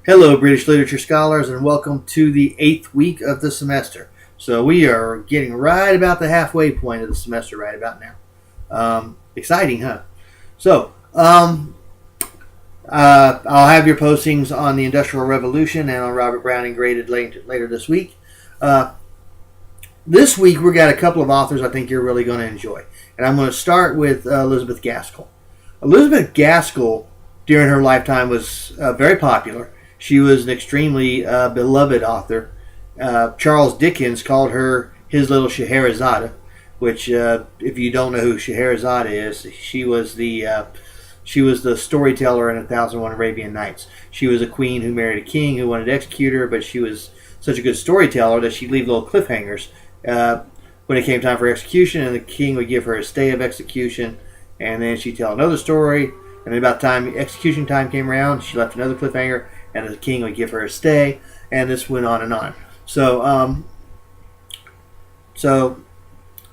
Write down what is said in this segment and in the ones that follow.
Hello, British literature scholars, and welcome to the 8th week of the semester. So we are getting right about the halfway point of the semester right about now. Exciting, huh? So, I'll have your postings on the Industrial Revolution and on Robert Browning graded later this week. This week we got a couple of authors I think you're really going to enjoy. And I'm going to start with Elizabeth Gaskell. Elizabeth Gaskell, during her lifetime, was very popular. She was an extremely beloved author. Charles Dickens called her his little Scheherazade, which, if you don't know who Scheherazade is, she was the storyteller in 1001 Arabian Nights. She was a queen who married a king who wanted to execute her, but she was such a good storyteller that she'd leave little cliffhangers when it came time for execution, and the king would give her a stay of execution, and then she'd tell another story, and then about the time execution time came around, she left another cliffhanger, and the king would give her a stay, and this went on and on. So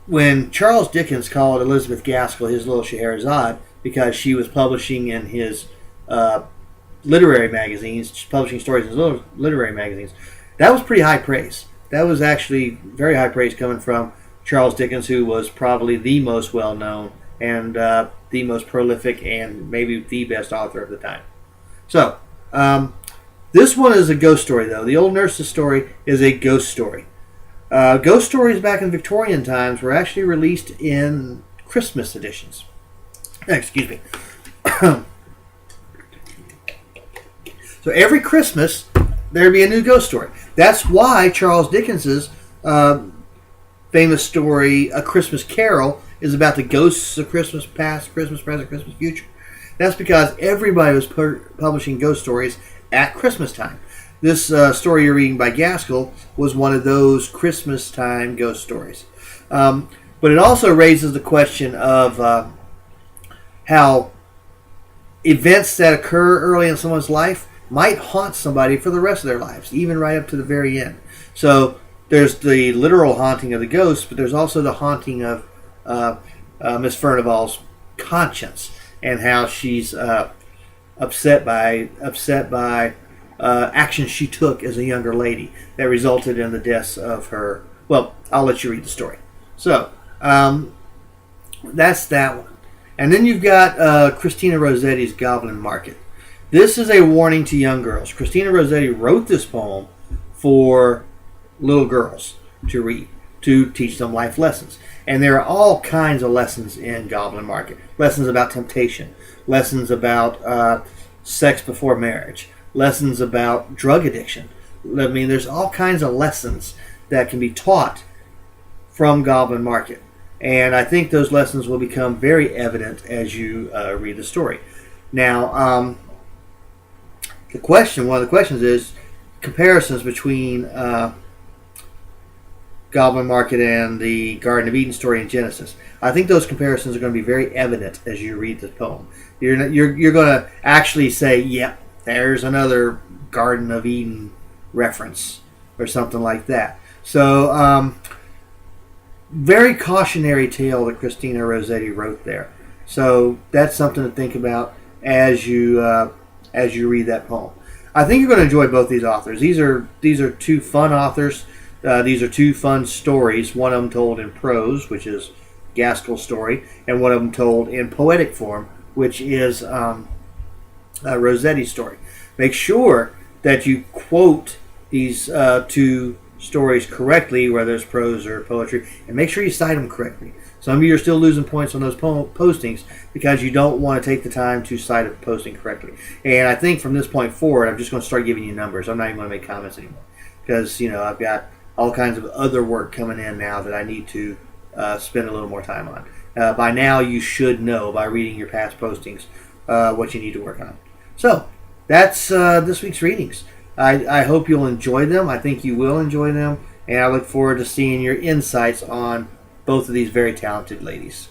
when Charles Dickens called Elizabeth Gaskell his little Scheherazade because she was publishing in his literary magazines, publishing stories in his little literary magazines, that was pretty high praise. That was actually very high praise coming from Charles Dickens, who was probably the most well-known and the most prolific and maybe the best author of the time. So, this one is a ghost story, though. The Old Nurse's Story is a ghost story. Ghost stories back in Victorian times were actually released in Christmas editions. Excuse me. So every Christmas, there'd be a new ghost story. That's why Charles Dickens's famous story, A Christmas Carol, is about the ghosts of Christmas past, Christmas present, Christmas future. That's because everybody was publishing ghost stories at Christmas time. This story you're reading by Gaskell was one of those Christmas time ghost stories. But it also raises the question of how events that occur early in someone's life might haunt somebody for the rest of their lives, even right up to the very end. So there's the literal haunting of the ghost, but there's also the haunting of Miss Furnival's conscience and how she's upset by actions she took as a younger lady that resulted in the deaths of her. Well, I'll let you read the story. So that's that one. And then you've got Christina Rossetti's Goblin Market. This is a warning to young girls. Christina Rossetti wrote this poem for little girls to read, to teach them life lessons. And there are all kinds of lessons in Goblin Market. Lessons about temptation. Lessons about sex before marriage. Lessons about drug addiction. I mean, there's all kinds of lessons that can be taught from Goblin Market. And I think those lessons will become very evident as you read the story. Now, one of the questions is comparisons between Goblin Market and the Garden of Eden story in Genesis. I think those comparisons are going to be very evident as you read the poem. You're going to actually say, yep, there's another Garden of Eden reference or something like that. So, very cautionary tale that Christina Rossetti wrote there. So that's something to think about as you read that poem. I think you're going to enjoy both these authors. These are two fun authors. These are two fun stories. One of them told in prose, which is Gaskell's story, and one of them told in poetic form, which is Rossetti's story. Make sure that you quote these two stories correctly, whether it's prose or poetry, and make sure you cite them correctly. Some of you are still losing points on those postings because you don't want to take the time to cite a posting correctly. And I think from this point forward, I'm just going to start giving you numbers. I'm not even going to make comments anymore because I've got all kinds of other work coming in now that I need to spend a little more time on. By now, you should know by reading your past postings what you need to work on. So that's this week's readings. I hope you'll enjoy them. I think you will enjoy them. And I look forward to seeing your insights on both of these very talented ladies.